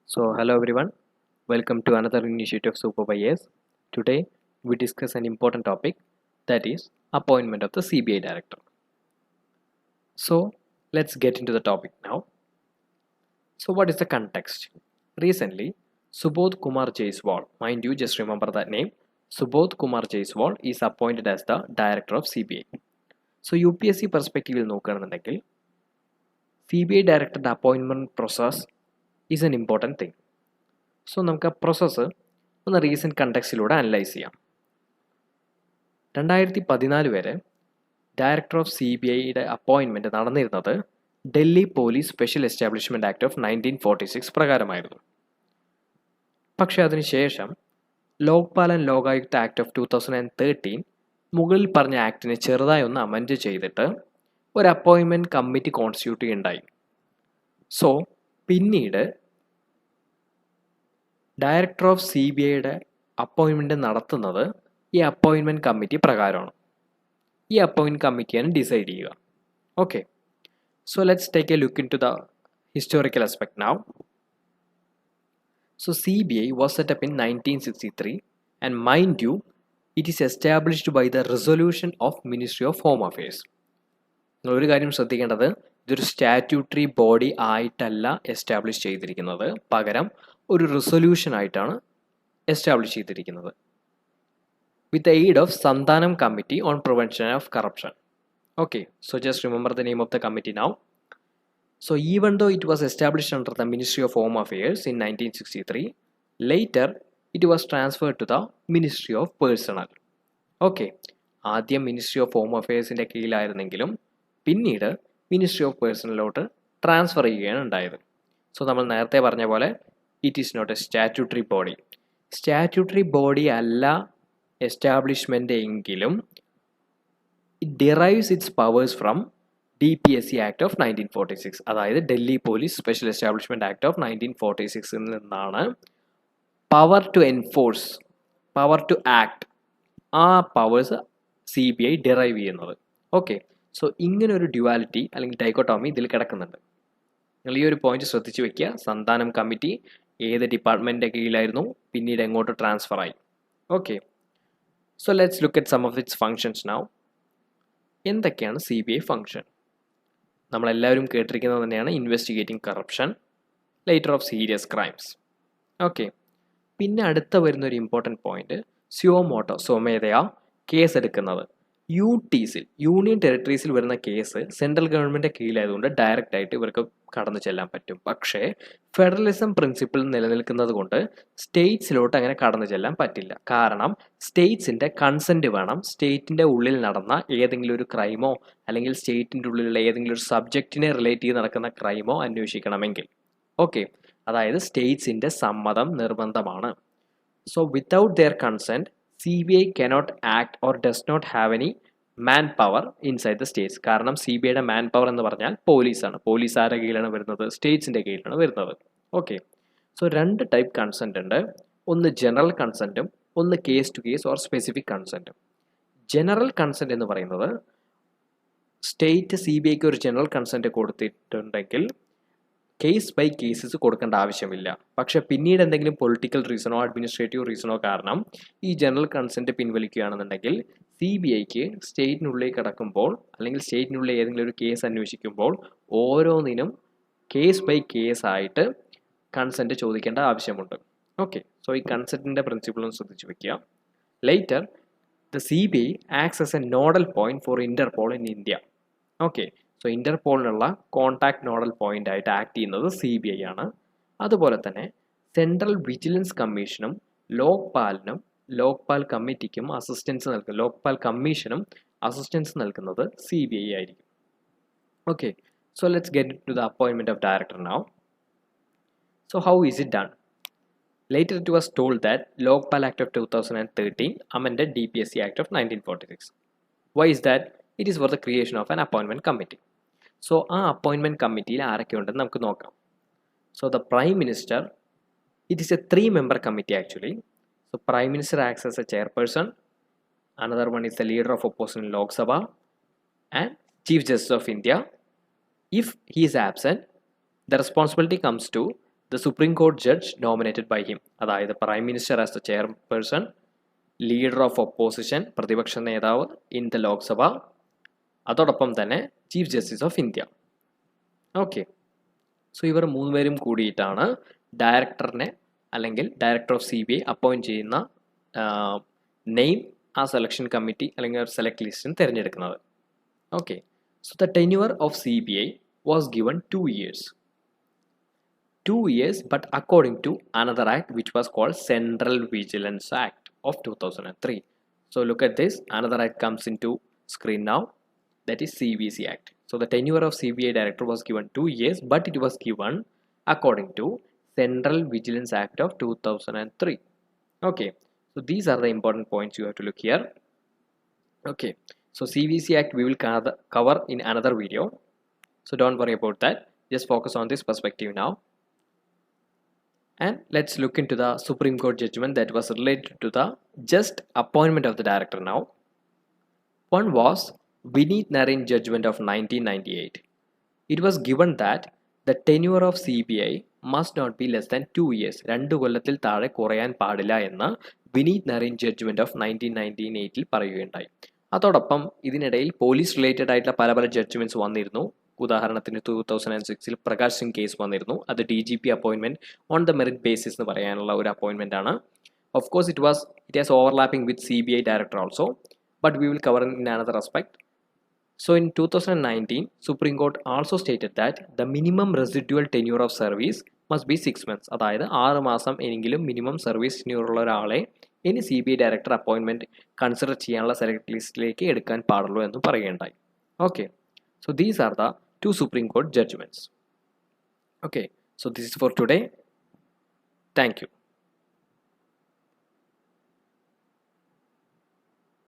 Hello everyone, welcome to another initiative of Supervisors. Today, we discuss an important topic, that is appointment of the CBI director. So, let's get into the topic now. So, what is the context? Recently, Subodh Kumar Jaiswal, mind you, just remember that name. Subodh Kumar Jaiswal is appointed as the director of CBI. So, UPSC perspective നോക്കുകയാണെന്നുണ്ടെങ്കിൽ CBI director appointment process is an important thing. So നമുക്ക് ആ process ഒന്ന് recent കണ്ടക്സിലൂടെ analyse ചെയ്യാം. 2014 വരെ director of CBIയുടെ appointment നടന്നിരുന്നത് Delhi police special establishment act of 1946 പ്രകാരമായിരുന്നു. പക്ഷേ അതിനുശേഷം Lokpal and Lokayukta act of 2013 മുകളിൽ പറഞ്ഞ ആക്ടിനെ ചെറുതായി ഒന്ന് അമെൻഡ് ചെയ്തിട്ട് ഒരു അപ്പോയിൻമെൻറ്റ് കമ്മിറ്റി കോൺസ്റ്റിറ്റ്യൂട്ട് ചെയ്യുകയുണ്ടായി. സോ പിന്നീട് ഡയറക്ടർ ഓഫ് CBIയുടെ അപ്പോയിൻമെൻറ്റ് നടത്തുന്നത് ഈ അപ്പോയിൻമെൻറ്റ് കമ്മിറ്റി പ്രകാരമാണ്. ഈ അപ്പോയിൻമെൻറ്റ് കമ്മിറ്റിയാണ് ഡിസൈഡ് ചെയ്യുക. Okay, so let's take a look into the historical aspect now. So CBI was set up in 1963 and mind you it is established by the resolution of ministry of home affairs. നിങ്ങളൊരു കാര്യം ശ്രദ്ധിക്കേണ്ടത്, ഇതൊരു statutory body ആയിട്ടല്ല establish ചെയ്തിരിക്കുന്നത്, പകരം ഒരു resolution ആയിട്ടാണ് establish ചെയ്തിരിക്കുന്നത്. With the aid of Santhanam committee on prevention of corruption. Okay, so just remember the name of the committee now. So even though it was established under the ministry of home affairs in 1963, later it was transferred to the ministry of personnel. Okay, ആദ്യം ministry of home അഫെയർസിൻ്റെ കീഴിലായിരുന്നെങ്കിലും പിന്നീട് ministry of പേഴ്സണലിലോട്ട് transfer ചെയ്യുകയാണ് ഉണ്ടായത്. So നമ്മൾ നേരത്തെ പറഞ്ഞ പോലെ it is not a statutory body. Statutory body അല്ല എസ്റ്റാബ്ലിഷ്മെൻ്റ് എങ്കിലും it derives its powers from DPSC act of 1946, അതായത് Delhi police special establishment act of 1946 നിന്നാണ് power to enforce, power to act, ആ പവേഴ്സ് CBI ഡിറൈവ് ചെയ്യുന്നത്. Okay, so ഇങ്ങനെ ഒരു duality അല്ലെങ്കിൽ ഡൈക്കോട്ടോമി ഇതിൽ കിടക്കുന്നുണ്ട്. നിങ്ങൾ ഈ ഒരു പോയിന്റ് ശ്രദ്ധിച്ചു വെക്കുക. സന്താനം കമ്മിറ്റി ഏത് ഡിപ്പാർട്ട്മെൻറ്റിൻ്റെ കീഴിലായിരുന്നു, പിന്നീട് എങ്ങോട്ട് ട്രാൻസ്ഫർ ആയി. Okay, so let's look at some of its functions now. എന്തൊക്കെയാണ് CBI ഫങ്ഷൻ? നമ്മളെല്ലാവരും കേട്ടിരിക്കുന്നത് തന്നെയാണ് investigating corruption, later of serious crimes. Okay, പിന്നെ അടുത്ത വരുന്നൊരു ഇമ്പോർട്ടൻറ്റ് പോയിന്റ്, സ്യോമോട്ടോ, സ്വമേധയാ കേസ് എടുക്കുന്നത്. UTസിൽ, യൂണിയൻ ടെറിട്ടറീസിൽ വരുന്ന കേസ് സെൻട്രൽ ഗവൺമെൻറ് കീഴിലായതുകൊണ്ട് ഡയറക്റ്റ് ആയിട്ട് ഇവർക്ക് കടന്നു ചെല്ലാൻ പറ്റും. പക്ഷേ ഫെഡറലിസം പ്രിൻസിപ്പിൾ നിലനിൽക്കുന്നത് കൊണ്ട് സ്റ്റേറ്റ്സിലോട്ട് അങ്ങനെ കടന്നു ചെല്ലാൻ പറ്റില്ല. കാരണം സ്റ്റേറ്റ്സിൻ്റെ കൺസെൻറ്റ് വേണം. സ്റ്റേറ്റിൻ്റെ ഉള്ളിൽ നടന്ന ഏതെങ്കിലും ഒരു ക്രൈമോ അല്ലെങ്കിൽ സ്റ്റേറ്റിൻ്റെ ഉള്ളിലുള്ള ഏതെങ്കിലും ഒരു സബ്ജക്റ്റിനെ റിലേറ്റ് ചെയ്ത് നടക്കുന്ന ക്രൈമോ അന്വേഷിക്കണമെങ്കിൽ. ഓക്കെ, അതായത് സ്റ്റേറ്റ്സിൻ്റെ സമ്മതം നിർബന്ധമാണ്. So without their consent CBI cannot act or does not have any man power inside the states. കാരണം CBIയുടെ മാൻ പവർ എന്ന് പറഞ്ഞാൽ പോലീസാണ്. പോലീസ് ആരുടെ കീഴിലാണ് വരുന്നത്? സ്റ്റേറ്റ്സിൻ്റെ കീഴിലാണ് വരുന്നത്. ഓക്കെ, സോ രണ്ട് ടൈപ്പ് കൺസെൻറ്റ് ഉണ്ട്. ഒന്ന് ജനറൽ കൺസെൻറ്റും ഒന്ന് case to case or specific കൺസെൻറ്റും. ജനറൽ കൺസെൻറ്റ് എന്ന് പറയുന്നത് സ്റ്റേറ്റ് CBIക്ക് ഒരു ജനറൽ കൺസെൻറ്റ് കൊടുത്തിട്ടുണ്ടെങ്കിൽ കേസ് ബൈ കേസസ് കൊടുക്കേണ്ട ആവശ്യമില്ല. പക്ഷെ പിന്നീട് എന്തെങ്കിലും പൊളിറ്റിക്കൽ റീസണോ അഡ്മിനിസ്ട്രേറ്റീവ് റീസണോ കാരണം ഈ ജനറൽ കൺസെൻറ്റ് പിൻവലിക്കുകയാണെന്നുണ്ടെങ്കിൽ CBIക്ക് സ്റ്റേറ്റിനുള്ളിൽ കിടക്കുമ്പോൾ അല്ലെങ്കിൽ സ്റ്റേറ്റിനുള്ളിൽ ഏതെങ്കിലും ഒരു കേസ് അന്വേഷിക്കുമ്പോൾ ഓരോന്നിനും കേസ് ബൈ കേസ് ആയിട്ട് കൺസെൻറ്റ് ചോദിക്കേണ്ട ആവശ്യമുണ്ട്. ഓക്കെ, സോ ഈ കൺസെൻറ്റിൻ്റെ പ്രിൻസിപ്പിൾ ഒന്ന് ശ്രദ്ധിച്ചു വയ്ക്കുക. Later the CBI acts as a nodal point for Interpol in India. Okay, so ഇന്റർപോളിനുള്ള കോൺടാക്ട് നോഡൽ പോയിന്റ് ആയിട്ട് ആക്ട് ചെയ്യുന്നത് CBI ആണ്. അതുപോലെ തന്നെ സെൻട്രൽ വിജിലൻസ് കമ്മീഷനും ലോക്പാലിനും ലോക്പാൽ കമ്മിറ്റിക്കും അസിസ്റ്റൻസ് നൽകും, ലോക്പാൽ കമ്മീഷനും അസിസ്റ്റൻസ് നൽകുന്നത് CBI ആയിരിക്കും. Okay, so let's get to the അപ്പോയിൻമെന്റ് of director now. So how is it done? Later it was told that Lokpal Act of 2013 amended DPSC Act of 1946. Why is that? It is for the creation of an appointment committee. So ആ appointment കമ്മിറ്റിയിൽ ആരൊക്കെ ഉണ്ടെന്ന് നമുക്ക് നോക്കാം. So the prime minister, it is A 3-member committee actually. So Prime Minister acts as a chairperson, another one is the leader of opposition in Lok Sabha and Chief Justice of India. If he is absent, the responsibility comes to the Supreme Court judge nominated by him. അതായത് Prime Minister as the chairperson, leader of opposition, പ്രതിപക്ഷ നേതാവ് in the Lok Sabha, അതോടൊപ്പം തന്നെ chief justice of India. Okay, so ഇവർ മൂന്നുപേരും കൂടിയിട്ടാണ് ഡയറക്ടറിനെ അല്ലെങ്കിൽ director of CBI appoint ചെയ്യുന്ന നെയിം ആ സെലക്ഷൻ കമ്മിറ്റി അല്ലെങ്കിൽ സെലക്ട് ലിസ്റ്റിന് തിരഞ്ഞെടുക്കുന്നത്. Okay, so the tenure of CBI was given 2 years. 2 years, but according to another act which was called Central Vigilance Act of 2003. So look at this, another act comes into screen now, that is CVC Act. So the tenure of CBI director was given 2 years, but it was given according to Central Vigilance Act of 2003. Okay, so these are the important points you have to look here. Okay, so CVC Act we will cover in another video, so don't worry about that, just focus on this perspective now. And let's look into the Supreme Court judgment that was related to the just appointment of the director now. One was Vineet Narine judgment of 1998. It was given that the tenure of CBI must not be less than 2 years. 2 കൊല്ലത്തിൽ താഴെ കുറയാൻ പാടില്ല എന്ന് Vineeth നരീൻ judgement of 1998 പറയുകയുണ്ടായി. അതോടൊപ്പം ഇതിനിടയിൽ police related ആയിട്ടുള്ള പല ജഡ്ജ്മെന്റ്സ് വന്നിരുന്നു. ഉദാഹരണത്തിന് 2006 പ്രകാശ് സിംഗ് കേസ് വന്നിരുന്നു. അത് DGP അപ്പോയിൻമെന്റ് ഓൺ ദ മെറിറ്റ് ബേസിസ് എന്ന് പറയാനുള്ള ഒരു അപ്പോയിൻമെന്റ് ആണ്. Of course it has overlapping with CBI director also, but we will cover in another aspect. So in 2019, Supreme Court also stated that the minimum residual tenure of service must be 6 months. അതായത് 6 മാസം എങ്കിലും minimum service tenure ഉള്ള ഒരാളെ ഇനി CBI director അപ്പോയിൻമെന്റ് consider ചെയ്യാനുള്ള select ലിസ്റ്റിലേക്ക് എടുക്കാൻ പാടുള്ളൂ എന്ന് പറയുകയുണ്ടായി. Okay, so these are the 2 Supreme Court judgments. Okay, so this is for today. Thank you.